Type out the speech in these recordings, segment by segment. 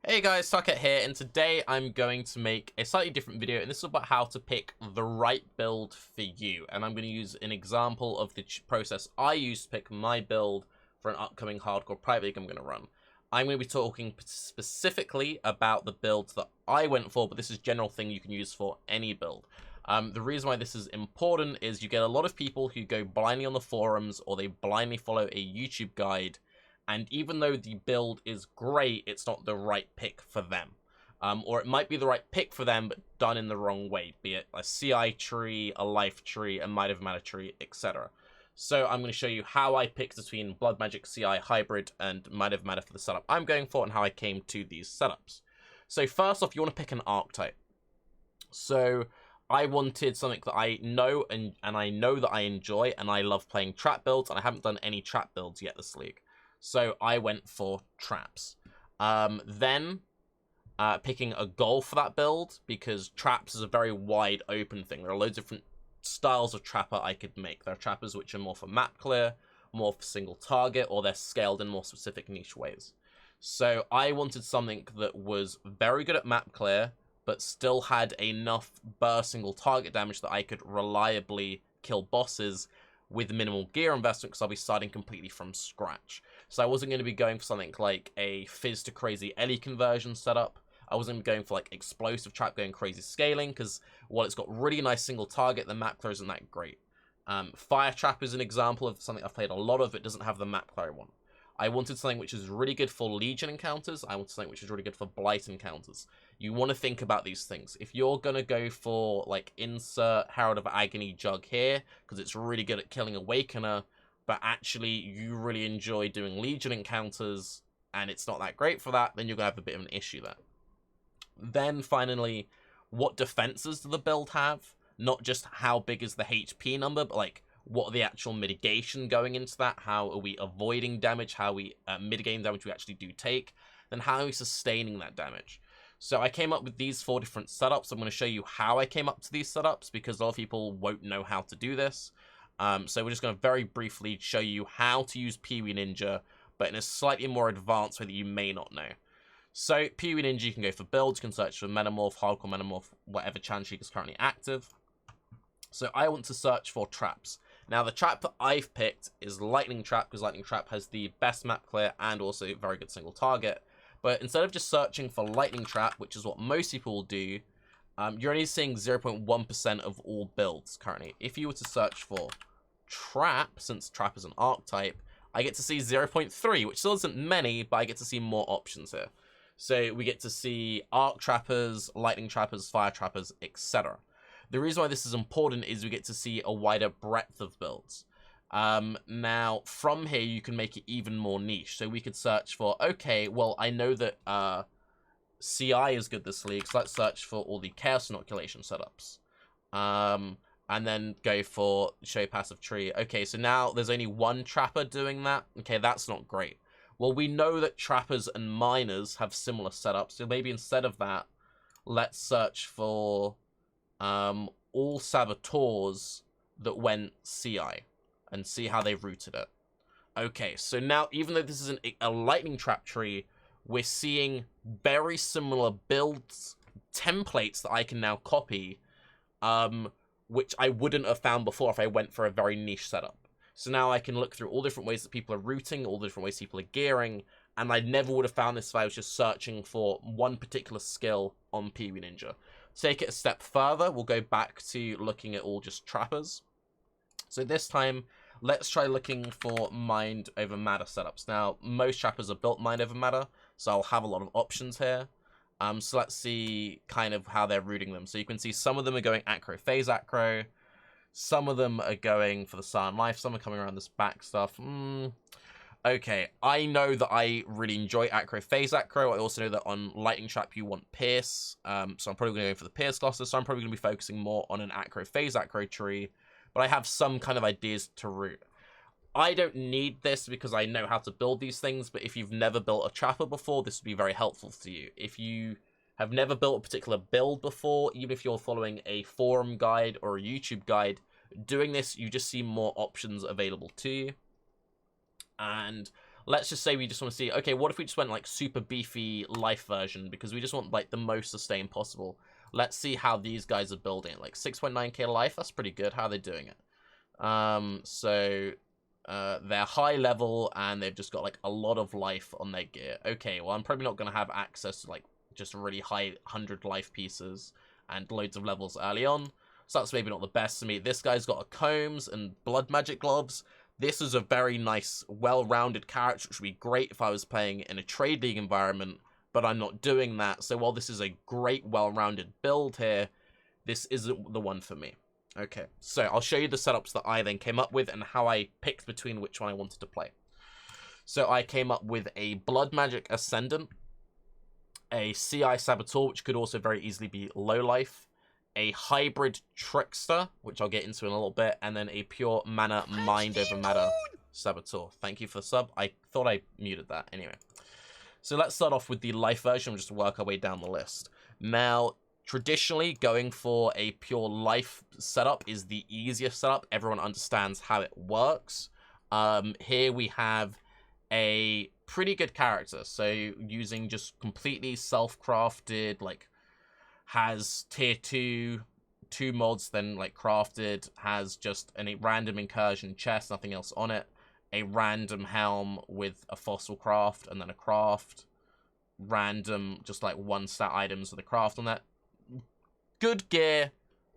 Hey guys, Tarke here, and today I'm going to make a slightly different video, and this is about how to pick the right build for you. And I'm going to use an example of the process I use to pick my build for an upcoming hardcore private league I'm going to run. I'm going to be talking specifically about the builds that I went for, but this is a general thing you can use for any build. The reason why this is important is you get a lot of people who go blindly on the forums, or they blindly follow a YouTube guide, and even though the build is great, it's not the right pick for them. Or it might be the right pick for them, but done in the wrong way, be it a CI tree, a life tree, a might of mana tree, etc. So I'm going to show you how I picked between Blood Magic CI Hybrid and Might of Mana for the setup I'm going for, and how I came to these setups. So first off, you want to pick an archetype. So I wanted something that I know, and I know that I enjoy, and I love playing trap builds, and I haven't done any trap builds yet this league. So I went for traps. Then picking a goal for that build, because traps is a very wide open thing. There are loads of different styles of trapper I could make. There are trappers which are more for map clear, more for single target, or they're scaled in more specific niche ways. So I wanted something that was very good at map clear, but still had enough burst single target damage that I could reliably kill bosses with minimal gear investment, because I'll be starting completely from scratch. So I wasn't going to be going for something like a Fizz to Crazy Ellie conversion setup. I wasn't going for like explosive trap going crazy scaling, because while it's got really nice single target, the map clear isn't that great. Fire Trap is an example of something I've played a lot of. It doesn't have the map clear one. I wanted something which is really good for Legion encounters. I wanted something which is really good for Blight encounters. You want to think about these things. If you're going to go for, like, insert Herald of Agony Jug here, because it's really good at killing Awakener, but actually you really enjoy doing Legion encounters, and it's not that great for that, then you're going to have a bit of an issue there. Then, finally, what defenses does the build have? Not just how big is the HP number, but, like, what are the actual mitigation going into that? How are we avoiding damage? How are we mitigating damage we actually do take? Then how are we sustaining that damage? So I came up with these 4 different setups. I'm going to show you how I came up to these setups, because a lot of people won't know how to do this. So we're just going to very briefly show you how to use PoE Ninja, but in a slightly more advanced way that you may not know. So PoE Ninja, you can go for builds, you can search for Metamorph, Hardcore Metamorph, whatever chance is currently active. So I want to search for traps. Now, the trap that I've picked is Lightning Trap, because Lightning Trap has the best map clear and also very good single target. But instead of just searching for Lightning Trap, which is what most people will do, you're only seeing 0.1% of all builds currently. If you were to search for Trap, since Trap is an archetype, I get to see 0.3, which still isn't many, but I get to see more options here. So we get to see Arc Trappers, Lightning Trappers, Fire Trappers, etc. The reason why this is important is we get to see a wider breadth of builds. Now, from here, you can make it even more niche. So we could search for, okay, well, I know that CI is good this league, so let's search for all the Chaos Inoculation setups. And then go for Show Passive Tree. Okay, so now there's only one Trapper doing that. Okay, that's not great. Well, we know that Trappers and Miners have similar setups, so maybe instead of that, let's search for all Saboteurs that went CI and see how they've routed it. Okay, so now, even though this is a Lightning Trap tree, we're seeing very similar builds, templates that I can now copy, which I wouldn't have found before if I went for a very niche setup. So now I can look through all different ways that people are routing, all the different ways people are gearing, and I never would have found this if I was just searching for one particular skill on PoE Ninja. To take it a step further, we'll go back to looking at all just trappers. So this time, let's try looking for Mind over Matter setups. Now, most trappers are built Mind over Matter, so I'll have a lot of options here. So let's see kind of how they're routing them. So you can see some of them are going acro, phase acro. Some of them are going for the Sun Life. Some are coming around this back stuff. Okay, I know that I really enjoy acro, phase acro. I also know that on Lightning Trap you want Pierce. So I'm probably going to go for the Pierce cluster. So I'm probably going to be focusing more on an acro, phase acro tree. But I have some kind of ideas to route. I don't need this because I know how to build these things. But if you've never built a trapper before, this would be very helpful to you. If you have never built a particular build before, even if you're following a forum guide or a YouTube guide, doing this, you just see more options available to you. And let's just say we just want to see, okay, what if we just went like super beefy life version, because we just want like the most sustain possible. Let's see how these guys are building it. Like 6.9k life, that's pretty good. How are they doing it? They're high level and they've just got like a lot of life on their gear. Okay, well, I'm probably not going to have access to like just really high 100 life pieces and loads of levels early on. So that's maybe not the best for me. This guy's got a combs and blood magic gloves. This is a very nice, well-rounded character, which would be great if I was playing in a trade league environment, but I'm not doing that. So while this is a great, well-rounded build here, this isn't the one for me. Okay, so I'll show you the setups that I then came up with and how I picked between which one I wanted to play. So I came up with a Blood Magic Ascendant, a CI Saboteur, which could also very easily be Lowlife, a Hybrid Trickster, which I'll get into in a little bit, and then a pure Mana Mind Over Matter Saboteur. Thank you for the sub. I thought I muted that. Anyway, so let's start off with the life version. We'll just work our way down the list. Now, traditionally, going for a pure life setup is the easiest setup. Everyone understands how it works. Here we have a pretty good character. So using just completely self-crafted, like, has tier 2 mods, then like crafted, has just a random incursion chest, nothing else on it, a random helm with a fossil craft, and then a craft, random just like 1-stat items with a craft on that. Good gear,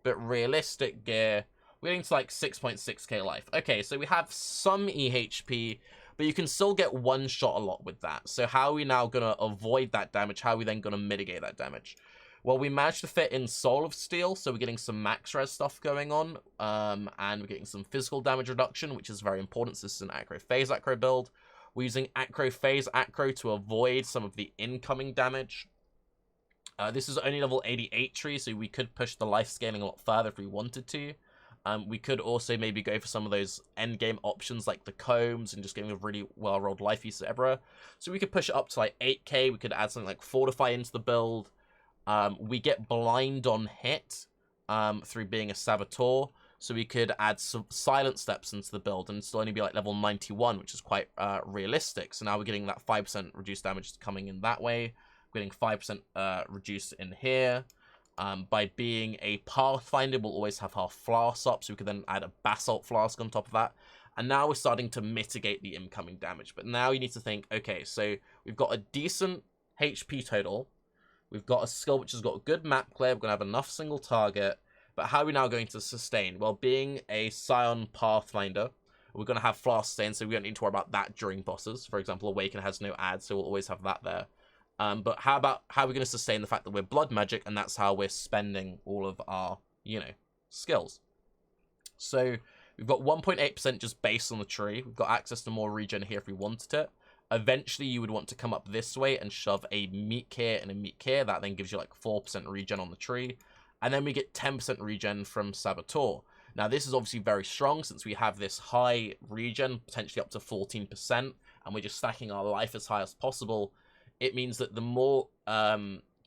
but realistic gear. We're getting to like 6.6k life. Okay, so we have some EHP, but you can still get one shot a lot with that. So how are we now going to avoid that damage? How are we then going to mitigate that damage? Well, we managed to fit in Soul of Steel, so we're getting some max res stuff going on, and we're getting some physical damage reduction, which is very important. So this is an acro phase acro build. We're using acro phase acro to avoid some of the incoming damage. This is only level 88 tree, so we could push the life scaling a lot further if we wanted to. We could also maybe go for some of those endgame options like the combs and just getting a really well-rolled life use everywhere. So we could push it up to like 8k. We could add something like Fortify into the build. We get blind on hit through being a Saboteur, so we could add some silent steps into the build and still only be like level 91, which is quite realistic. So now we're getting that 5% reduced damage coming in that way. We're getting 5% reduced in here. By being a Pathfinder, we'll always have our flasks up, so we could then add a Basalt Flask on top of that. And now we're starting to mitigate the incoming damage. But now you need to think, okay, so we've got a decent HP total. We've got a skill which has got a good map clear. We're going to have enough single target. But how are we now going to sustain? Well, being a Scion Pathfinder, we're going to have flask sustain, so we don't need to worry about that during bosses. For example, Awaken has no add, so we'll always have that there. But how are we going to sustain the fact that we're blood magic, and that's how we're spending all of our, skills? So we've got 1.8% just based on the tree. We've got access to more regen here if we wanted it. Eventually, you would want to come up this way and shove a meat care and a meat care. That then gives you like 4% regen on the tree. And then we get 10% regen from Saboteur. Now, this is obviously very strong since we have this high regen, potentially up to 14%, and we're just stacking our life as high as possible. It means that the more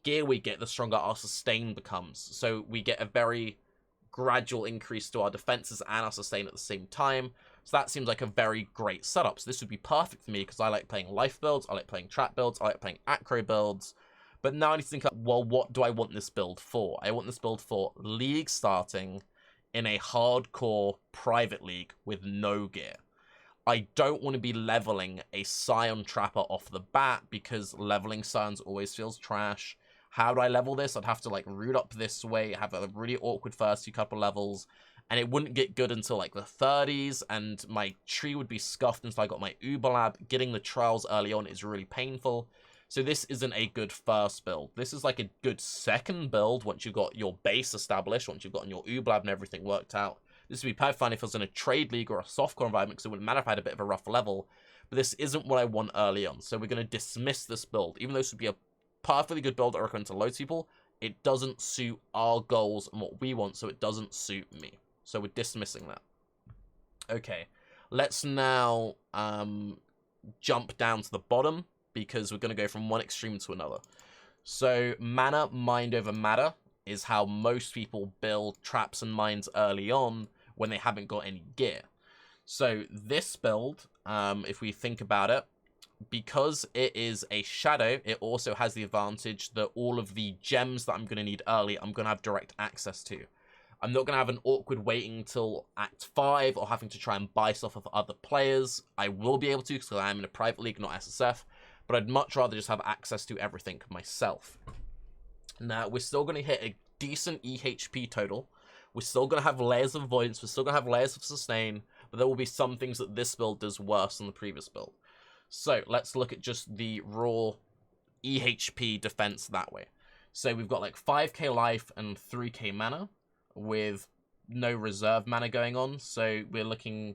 gear we get, the stronger our sustain becomes. So we get a very gradual increase to our defenses and our sustain at the same time. So that seems like a very great setup. So this would be perfect for me because I like playing life builds, I like playing trap builds, I like playing acro builds. But now I need to think, well, what do I want this build for? I want this build for league starting in a hardcore private league with no gear. I don't want to be leveling a Scion Trapper off the bat because leveling Scions always feels trash. How do I level this? I'd have to like root up this way, have a really awkward first few couple levels, and it wouldn't get good until like the 30s, and my tree would be scuffed until I got my Uber Lab. Getting the trials early on is really painful. So this isn't a good first build. This is like a good second build once you've got your base established, once you've gotten your Uber Lab and everything worked out. This would be perfect fine if I was in a trade league or a softcore environment because it wouldn't matter if I had a bit of a rough level. But this isn't what I want early on. So we're going to dismiss this build. Even though this would be a perfectly good build I recommend to loads of people, it doesn't suit our goals and what we want, so it doesn't suit me. So we're dismissing that. Okay, let's now jump down to the bottom because we're going to go from one extreme to another. So mana mind over matter is how most people build traps and mines early on when they haven't got any gear. So this build, if we think about it, because it is a shadow, it also has the advantage that all of the gems that I'm going to need early, I'm going to have direct access to. I'm not going to have an awkward waiting until Act 5 or having to try and buy stuff off other players. I will be able to because I am in a private league, not SSF, but I'd much rather just have access to everything myself. Now, we're still going to hit a decent EHP total. We're still going to have layers of avoidance, we're still going to have layers of sustain, but there will be some things that this build does worse than the previous build. So, let's look at just the raw EHP defense that way. So, we've got like 5k life and 3k mana, with no reserve mana going on, so we're looking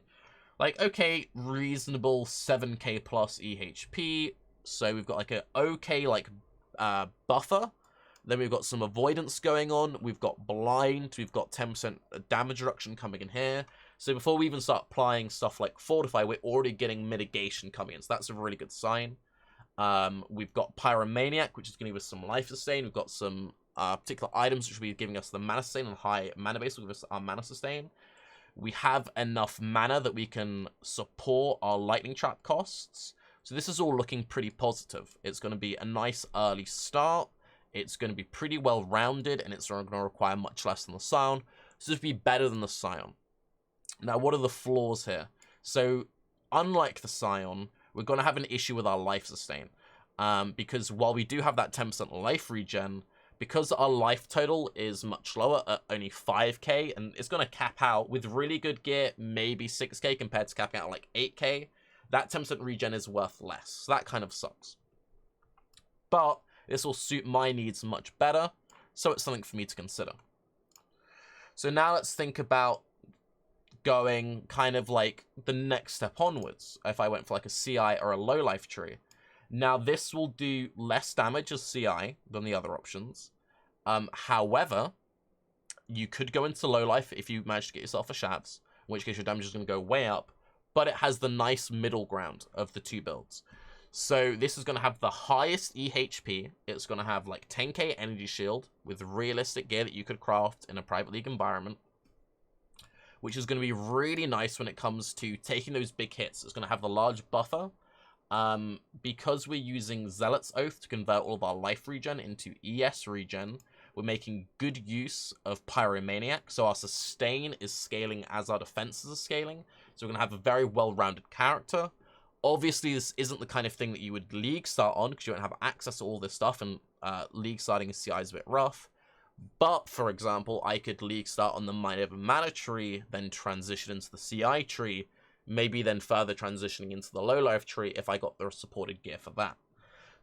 like, okay, reasonable 7k plus EHP, so we've got like a okay like buffer, then we've got some avoidance going on, we've got blind, we've got 10% damage reduction coming in here, so before we even start applying stuff like fortify, we're already getting mitigation coming in, so that's a really good sign. We've got Pyromaniac, which is going to give us some life sustain, we've got some particular items which will be giving us the mana sustain and high mana base will give us our mana sustain. We have enough mana that we can support our lightning trap costs. So this is all looking pretty positive. It's going to be a nice early start. It's going to be pretty well rounded and it's going to require much less than the Scion. So this will be better than the Scion. Now, what are the flaws here? So unlike the Scion, we're going to have an issue with our life sustain. Because while we do have that 10% life regen, because our life total is much lower at only 5k, and it's going to cap out with really good gear, maybe 6k compared to capping out like 8k, that 10% regen is worth less. So that kind of sucks. But this will suit my needs much better, so it's something for me to consider. So now let's think about going kind of like the next step onwards. If I went for like a CI or a low life tree. Now, this will do less damage as CI than the other options. However, you could go into low life if you manage to get yourself a Shavs, in which case your damage is going to go way up, but it has the nice middle ground of the two builds. So this is going to have the highest EHP. It's going to have like 10k energy shield with realistic gear that you could craft in a private league environment, which is going to be really nice when it comes to taking those big hits. It's going to have the large buffer. Because we're using Zealot's Oath to convert all of our life regen into ES regen, we're making good use of Pyromaniac, so our sustain is scaling as our defenses are scaling, so we're going to have a very well-rounded character. Obviously, this isn't the kind of thing that you would league start on, because you don't have access to all this stuff, and league starting in CI is a bit rough. But, for example, I could league start on the Mind Over Mana tree, then transition into the CI tree, maybe then further transitioning into the low life tree if I got the supported gear for that.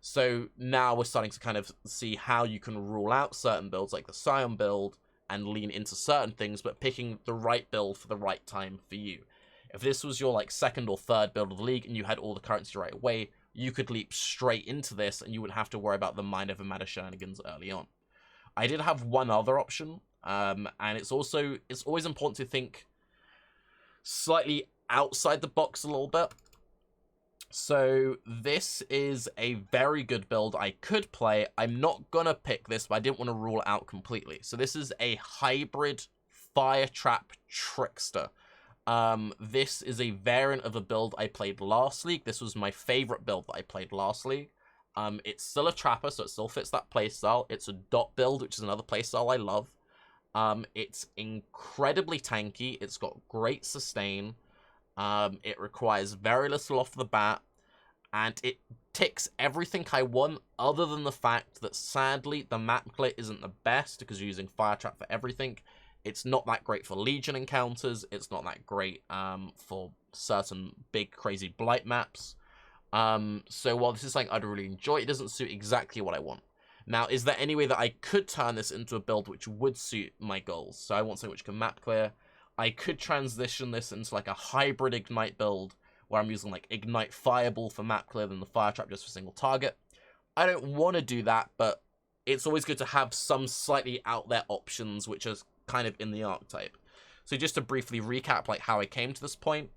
So now we're starting to kind of see how you can rule out certain builds like the Scion build and lean into certain things, but picking the right build for the right time for you. If this was your like second or third build of the league and you had all the currency right away, you could leap straight into this and you wouldn't have to worry about the Mind Over Matter shenanigans early on. I did have one other option, and it's always important to think slightly outside the box a little bit. So this is a very good build I could play. I'm not gonna pick this, but I didn't want to rule it out completely. So this is a hybrid fire trap trickster. This is a variant of a build I played last league. This was my favorite build that I played last league. It's still a trapper, so it still fits that playstyle. It's a dot build, which is another playstyle I love. It's incredibly tanky. It's got great sustain. It requires very little off the bat, and it ticks everything I want, other than the fact that sadly the map clear isn't the best because you're using fire trap for everything. It's not that great for Legion encounters. It's not that great for certain big crazy blight maps. So while this is something I'd really enjoy, it doesn't suit exactly what I want. Now, is there any way that I could turn this into a build which would suit my goals? So I want something which can map clear. I could transition this into like a hybrid Ignite build where I'm using like Ignite Fireball for map clear than the Fire Trap just for single target. I don't want to do that, but it's always good to have some slightly out there options which are kind of in the archetype. So just to briefly recap like how I came to this point,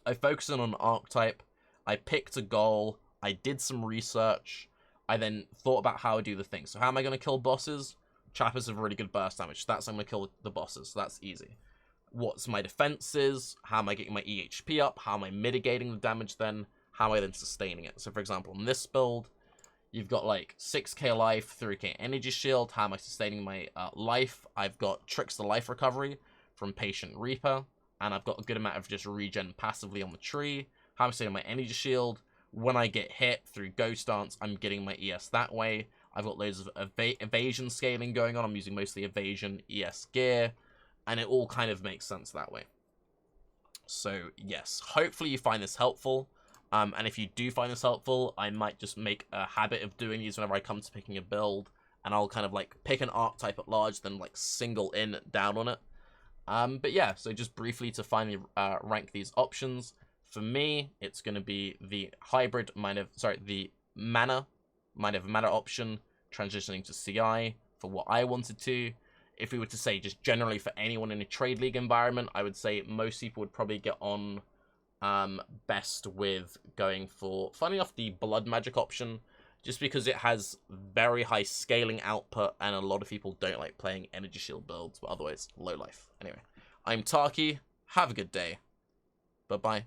I focused in on archetype, I picked a goal, I did some research, I then thought about how I do the thing. So how am I going to kill bosses? Trappers have really good burst damage, that's how I'm going to kill the bosses, so that's easy. What's my defenses? How am I getting my EHP up? How am I mitigating the damage then? how am I then sustaining it? So for example, in this build, you've got like 6k life, 3k energy shield. How am I sustaining my life? I've got trickster life recovery from Patient Reaper, and I've got a good amount of just regen passively on the tree. How am I sustaining my energy shield? When I get hit through Ghost Dance, I'm getting my ES that way. I've got loads of evasion scaling going on. I'm using mostly evasion, ES gear, and it all kind of makes sense that way. So yes, hopefully you find this helpful. And if you do find this helpful, I might just make a habit of doing these whenever I come to picking a build, and I'll kind of like pick an archetype at large, then like single in down on it. But yeah, so just briefly to finally rank these options. For me, it's going to be the hybrid the mana option, transitioning to CI for what I wanted to. If we were to say just generally for anyone in a trade league environment, I would say most people would probably get on best with going for, funny enough, the blood magic option, just because it has very high scaling output, and a lot of people don't like playing energy shield builds, but otherwise low life. Anyway, I'm Tarke. Have a good day. Bye-bye.